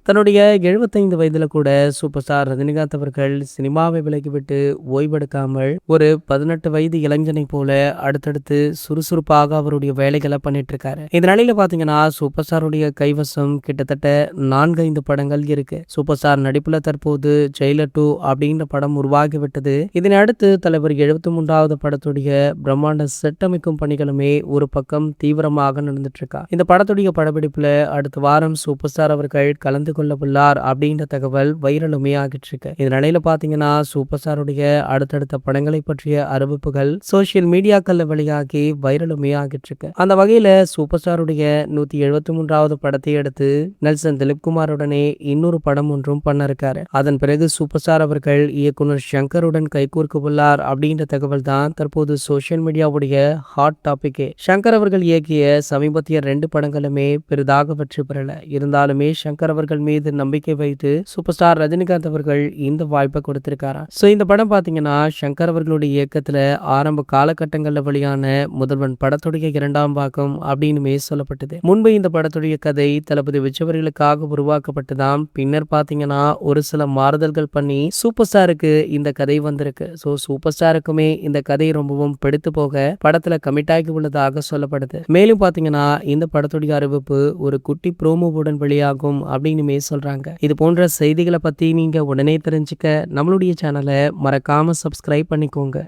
தன்னுடைய 75 வயதுல கூட சூப்பர் ஸ்டார் ரஜினிகாந்த் அவர்கள் சினிமாவை விலகிவிட்டு ஓய்வெடுக்காமல் ஒரு 18 வயது இளைஞனை போல அடுத்தடுத்து சுறுசுறுப்பாக அவருடைய வேலைகளை பண்ணிட்டு இருக்காரு. இந்த நிலையில பாத்தீங்கன்னா சூப்பர் ஸ்டாருடைய கைவசம் கிட்டத்தட்ட 4-5 படங்கள் இருக்கு. சூப்பர் ஸ்டார் நடிப்புல தற்போது ஜெயிலர் 2 அப்படின்ற படம் உருவாகிவிட்டது. இதனை அடுத்து தலைவர் 73வது படத்துடைய பிரம்மாண்ட செட் அமைக்கும் பணிகளுமே ஒரு பக்கம் தீவிரமாக நடந்துட்டு இருக்கா. இந்த படத்துடைய படப்பிடிப்புல அடுத்த வாரம் சூப்பர் ஸ்டார் அவர்கள் கலந்து கொள்ளவுள்ளார் அப்படின்ற தகவல் வைரலுமே ஆகிட்டு இருக்கு. இந்த நிலையில பாத்தீங்கன்னா சூப்பர் ஸ்டாருடைய அடுத்தடுத்த படங்களை பற்றிய அறிவிப்புகள் சோசியல் மீடியாக்கள்ல வெளியாகி வைரலுமே ஆகிட்டு இருக்கு. அந்த வகையில சூப்பர் ஸ்டாருடைய 173வது படத்தை அடுத்து நெல்சன் திலீப்குமாருடனே இன்னொரு படம் ஒன்றும் பண்ண இருக்காரு. அதன் பிறகு சூப்பர் ஸ்டார் அவர்கள் இயக்குனர் சங்கருடன் கைகோர்க்க உள்ளார் அப்படின்ற தகவல் தான் தற்போது சோசியல் மீடியாவுடைய ஹாட் டாபிக். சங்கர் அவர்கள் இயக்கிய சமீபத்திய 2 படங்களுமே பெரிதாக வெற்றி பெறல. இருந்தாலுமே சங்கர் அவர்கள் மீது நம்பிக்கை வைத்து சூப்பர் ஸ்டார் ரஜினிகாந்த் அவர்கள் இந்த வாய்ப்பை கொடுத்திருக்காராம். சோ இந்த படம் பாத்தீங்கன்னா சங்கர் அவர்களுடைய இயக்கத்துல ஆரம்ப காலகட்டங்கள்ல வெளியான முதல்வன் படத்துடைய 2ஆம் பாகம் அப்படின்னு சொல்லப்பட்டது. முன்பு இந்த படத்துடைய கதை தளபதி விஜயவர்களுக்காக உருவாக்கப்பட்டதாம். பின்னர் பாத்தீங்கன்னா ஒரு சில மாறுதல்கள் பண்ணி சூப்பர் ஸ்டாருக்கு இந்த கதை வந்திருக்கு. சோ சூப்பர் ஸ்டாருக்குமே இந்த கதை ரொம்பவும் பிடித்து போக படத்துல கமிட் ஆகி உள்ளதாக சொல்லப்படுது. மேலும் பாத்தீங்கன்னா இந்த படத்துடைய அறிவிப்பு ஒரு குட்டி ப்ரோமோவுடன் வெளியாகும் அப்படின்னு சொல்றாங்க. இது போன்ற செய்திகளை பத்தி நீங்க உடனே தெரிஞ்சுக்க நம்மளுடைய சேனலை மறக்காம சப்ஸ்கிரைப் பண்ணிக்கோங்க.